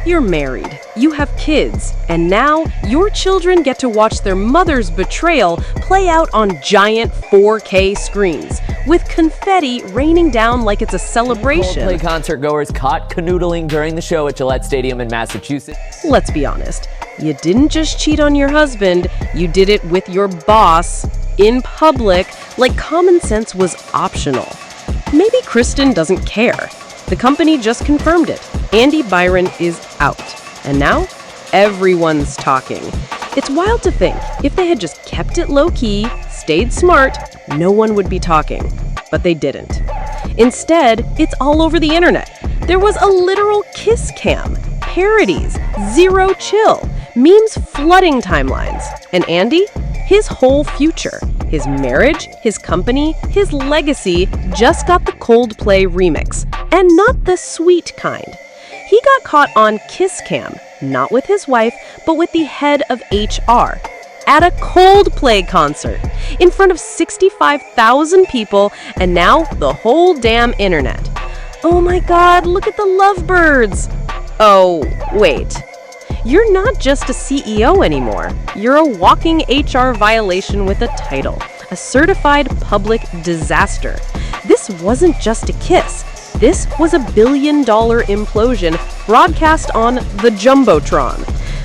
You're married, you have kids, and now your children get to watch their mother's betrayal play out on giant 4K screens, with confetti raining down like it's a celebration. Coldplay concert goers caught canoodling during the show at Gillette Stadium in Massachusetts. Let's be honest, you didn't just cheat on your husband, you did it with your boss, in public, like common sense was optional. Maybe Kristin doesn't care. The company just confirmed it. Andy Byron is out. And now, everyone's talking. It's wild to think, if they had just kept it low-key, stayed smart, no one would be talking. But they didn't. Instead, it's all over the internet. There was a literal kiss cam, parodies, zero chill, memes flooding timelines. And Andy? His whole future, his marriage, his company, his legacy just got the Coldplay remix. And not the sweet kind. He got caught on Kiss Cam, not with his wife, but with the head of HR, at a Coldplay concert, in front of 65,000 people, and now the whole damn internet. Oh my God, look at the lovebirds. Oh, wait. You're not just a CEO anymore. You're a walking HR violation with a title, a certified public disaster. This wasn't just a kiss. This was a billion-dollar implosion broadcast on the Jumbotron.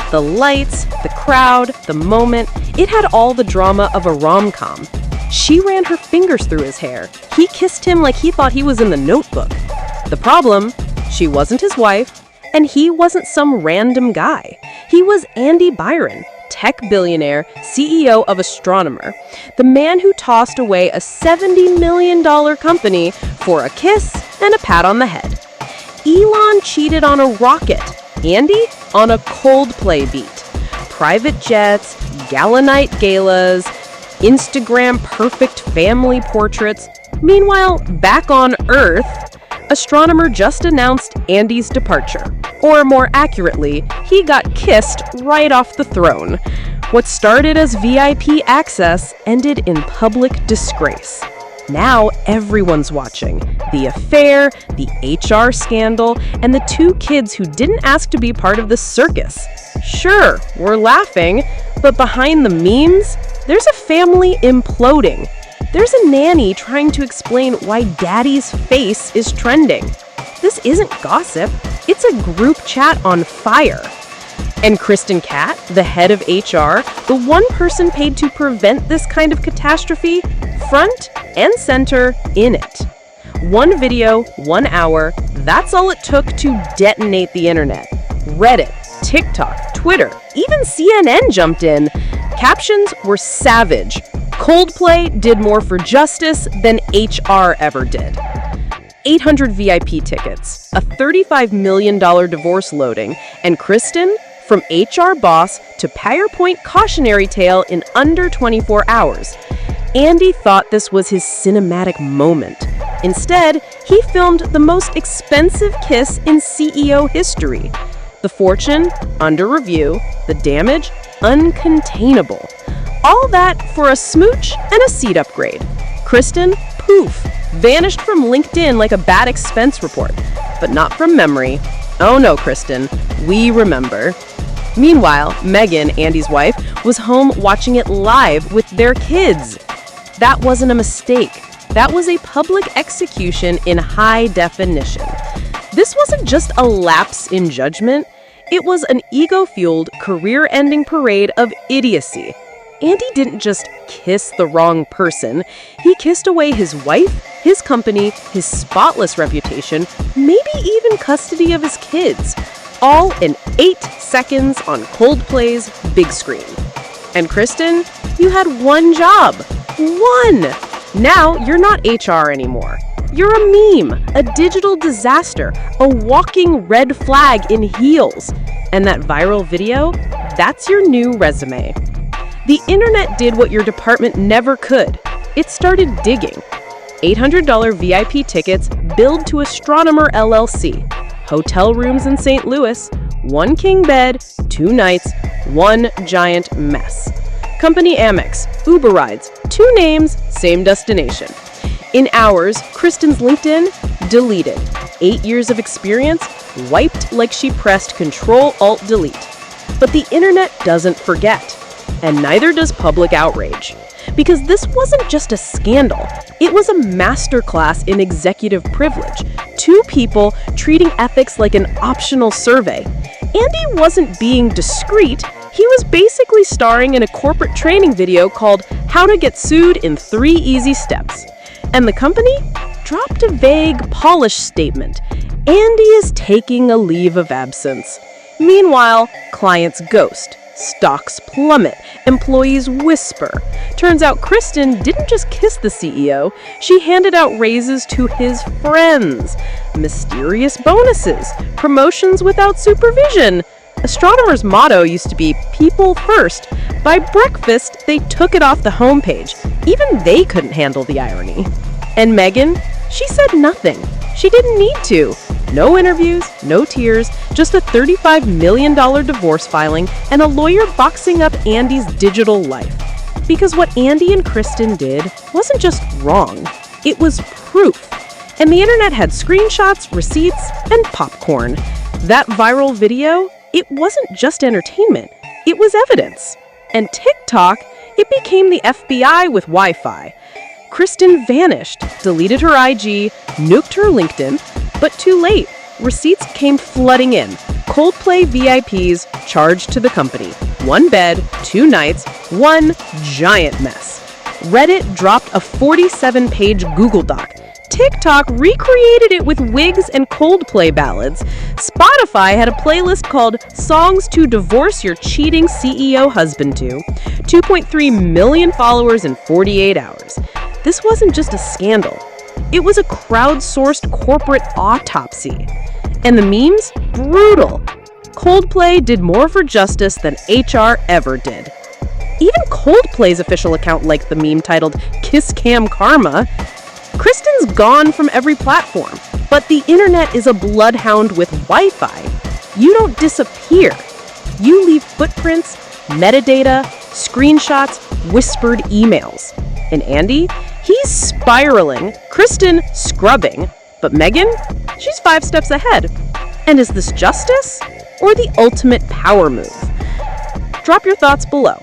The lights, the crowd, the moment, it had all the drama of a rom-com. She ran her fingers through his hair. He kissed him like he thought he was in The Notebook. The problem, she wasn't his wife, and he wasn't some random guy. He was Andy Byron, tech billionaire, CEO of Astronomer, the man who tossed away a $70 million company for a kiss and a pat on the head. Elon cheated on a rocket, Andy on a Coldplay beat. Private jets, Galanite galas, Instagram perfect family portraits. Meanwhile, back on Earth, Astronomer just announced Andy's departure. Or more accurately, he got kissed right off the throne. What started as VIP access ended in public disgrace. Now everyone's watching. The affair, the HR scandal, and the two kids who didn't ask to be part of the circus. Sure, we're laughing, but behind the memes, there's a family imploding. There's a nanny trying to explain why daddy's face is trending. This isn't gossip, it's a group chat on fire. And Kristin Cabot, the head of HR, the one person paid to prevent this kind of catastrophe, front and center in it. One video, 1 hour, that's all it took to detonate the internet. Reddit, TikTok, Twitter, even CNN jumped in. Captions were savage. Coldplay did more for justice than HR ever did. 800 VIP tickets, a $35 million divorce loading, and Kristin, from HR boss to PowerPoint cautionary tale in under 24 hours. Andy thought this was his cinematic moment. Instead, he filmed the most expensive kiss in CEO history. The fortune, under review, the damage, uncontainable. All that for a smooch and a seat upgrade. Kristin, poof, vanished from LinkedIn like a bad expense report. But not from memory. Oh no, Kristin, we remember. Meanwhile, Megan, Andy's wife, was home watching it live with their kids. That wasn't a mistake. That was a public execution in high definition. This wasn't just a lapse in judgment. It was an ego-fueled, career-ending parade of idiocy. Andy didn't just kiss the wrong person. He kissed away his wife, his company, his spotless reputation, maybe even custody of his kids. All in 8 seconds on Coldplay's big screen. And Kristin, you had one job. One! Now you're not HR anymore. You're a meme, a digital disaster, a walking red flag in heels. And that viral video, that's your new resume. The internet did what your department never could. It started digging. $800 VIP tickets billed to Astronomer LLC. Hotel rooms in St. Louis, 1 king bed, 2 nights, 1 giant mess. Company Amex, Uber rides, 2 names, same destination. In hours, Kristin's LinkedIn deleted. 8 years of experience wiped like she pressed Control-Alt-Delete. But the internet doesn't forget, and neither does public outrage. Because this wasn't just a scandal, it was a masterclass in executive privilege. Two people treating ethics like an optional survey. Andy wasn't being discreet, he was basically starring in a corporate training video called How to Get Sued in 3 Easy Steps. And the company dropped a vague, polished statement. Andy is taking a leave of absence. Meanwhile, clients ghost, stocks plummet, employees whisper. Turns out Kristin didn't just kiss the CEO, she handed out raises to his friends. Mysterious bonuses, promotions without supervision. Astronomers' motto used to be people first. By breakfast, they took it off the homepage. Even they couldn't handle the irony. And Megan? She said nothing. She didn't need to. No interviews, no tears, just a $35 million divorce filing and a lawyer boxing up Andy's digital life. Because what Andy and Kristin did wasn't just wrong, it was proof. And the internet had screenshots, receipts, and popcorn. That viral video, it wasn't just entertainment, it was evidence. And TikTok, it became the FBI with Wi-Fi. Kristin vanished, deleted her IG, nuked her LinkedIn, but too late. Receipts came flooding in. Coldplay VIPs charged to the company. 1 bed, 2 nights, 1 giant mess. Reddit dropped a 47-page Google Doc. TikTok recreated it with wigs and Coldplay ballads. Spotify had a playlist called Songs to Divorce Your Cheating CEO Husband To. 2.3 million followers in 48 hours. This wasn't just a scandal. It was a crowdsourced corporate autopsy. And the memes? Brutal. Coldplay did more for justice than HR ever did. Even Coldplay's official account liked the meme titled Kiss Cam Karma. Kristin's gone from every platform, but the internet is a bloodhound with Wi-Fi. You don't disappear. You leave footprints, metadata, screenshots, whispered emails. And Andy? He's spiraling, Kristin scrubbing, but Megan? She's 5 steps ahead. And is this justice or the ultimate power move? Drop your thoughts below.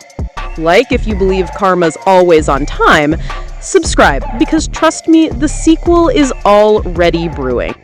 Like if you believe karma's always on time. Subscribe, because trust me, the sequel is already brewing.